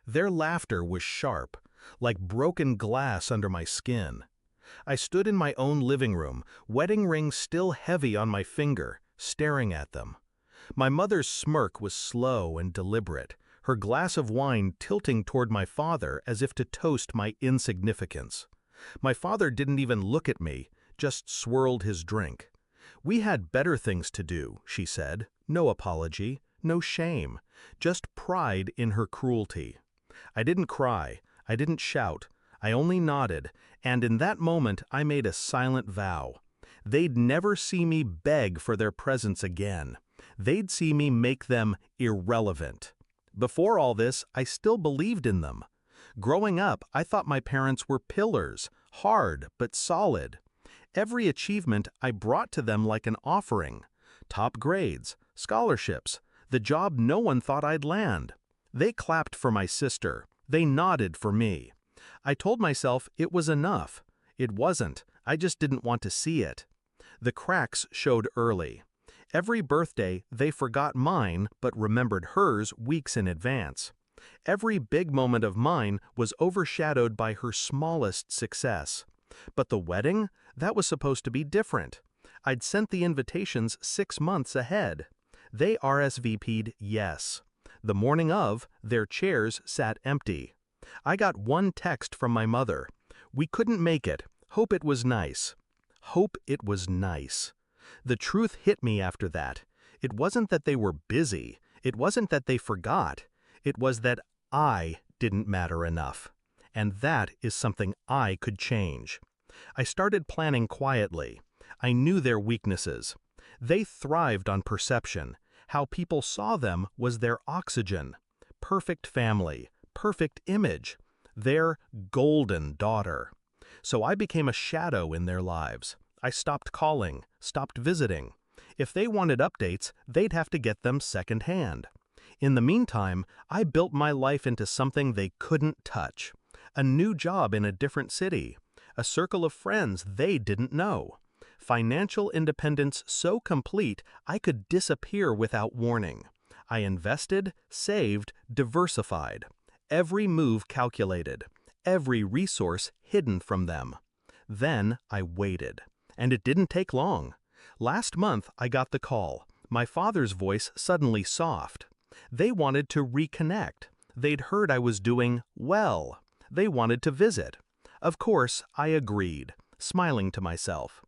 Their laughter was sharp, like broken glass under my skin. I stood in my own living room, wedding ring still heavy on my finger, staring at them. My mother's smirk was slow and deliberate, her glass of wine tilting toward my father as if to toast my insignificance. My father didn't even look at me, just swirled his drink. "We had better things to do," she said. No apology, no shame, just pride in her cruelty. I didn't cry, I didn't shout, I only nodded, and in that moment I made a silent vow. They'd never see me beg for their presence again. They'd see me make them irrelevant. Before all this, I still believed in them. Growing up, I thought my parents were pillars, hard but solid. Every achievement I brought to them like an offering. Top grades, scholarships, the job no one thought I'd land. They clapped for my sister. They nodded for me. I told myself it was enough. It wasn't. I just didn't want to see it. The cracks showed early. Every birthday, they forgot mine but remembered hers weeks in advance. Every big moment of mine was overshadowed by her smallest success. But the wedding? That was supposed to be different. I'd sent the invitations 6 months ahead. They RSVP'd yes. The morning of, their chairs sat empty. I got one text from my mother. "We couldn't make it. Hope it was nice." Hope it was nice. The truth hit me after that. It wasn't that they were busy. It wasn't that they forgot. It was that I didn't matter enough. And that is something I could change. I started planning quietly. I knew their weaknesses. They thrived on perception. How people saw them was their oxygen. Perfect family, perfect image. Their golden daughter. So I became a shadow in their lives. I stopped calling, stopped visiting. If they wanted updates, they'd have to get them secondhand. In the meantime, I built my life into something they couldn't touch. A new job in a different city. A circle of friends they didn't know. Financial independence so complete I could disappear without warning. I invested, saved, diversified. Every move calculated. Every resource hidden from them. Then I waited. And it didn't take long. Last month I got the call. My father's voice suddenly soft. They wanted to reconnect. They'd heard I was doing well. They wanted to visit. Of course, I agreed, smiling to myself.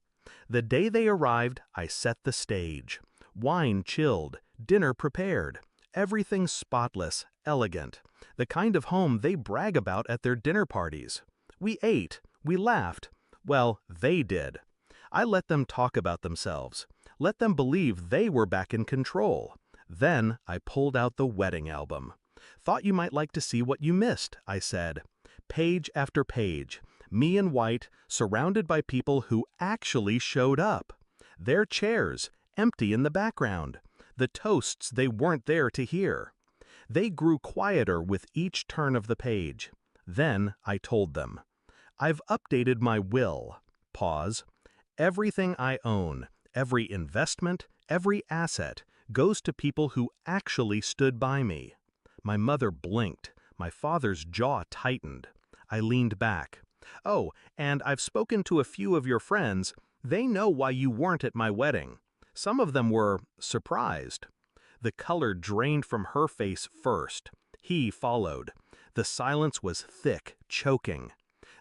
The day they arrived, I set the stage. Wine chilled, dinner prepared, everything spotless, elegant, the kind of home they brag about at their dinner parties. We ate, we laughed. Well, they did. I let them talk about themselves, let them believe they were back in control. Then I pulled out the wedding album. "Thought you might like to see what you missed," I said. Page after page, me in white, surrounded by people who actually showed up. Their chairs, empty in the background. The toasts they weren't there to hear. They grew quieter with each turn of the page. Then I told them. "I've updated my will." Pause. "Everything I own, every investment, every asset, goes to people who actually stood by me." My mother blinked. My father's jaw tightened. I leaned back. "Oh, and I've spoken to a few of your friends. They know why you weren't at my wedding. Some of them were surprised." The color drained from her face first. He followed. The silence was thick, choking.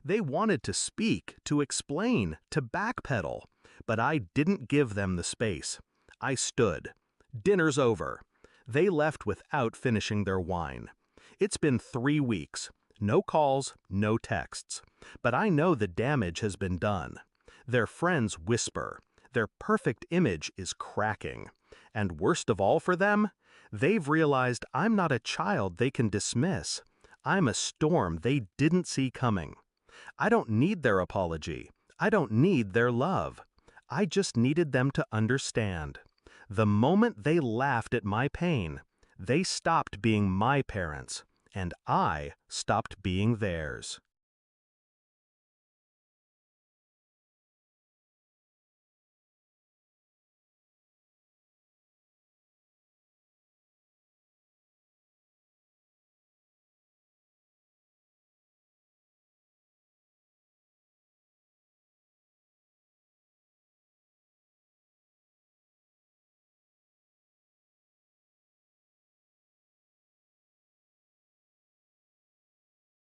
They wanted to speak, to explain, to backpedal, but I didn't give them the space. I stood. "Dinner's over." They left without finishing their wine. It's been 3 weeks. No calls, no texts. But I know the damage has been done. Their friends whisper. Their perfect image is cracking. And worst of all for them, they've realized I'm not a child they can dismiss. I'm a storm they didn't see coming. I don't need their apology. I don't need their love. I just needed them to understand. The moment they laughed at my pain, they stopped being my parents, and I stopped being theirs.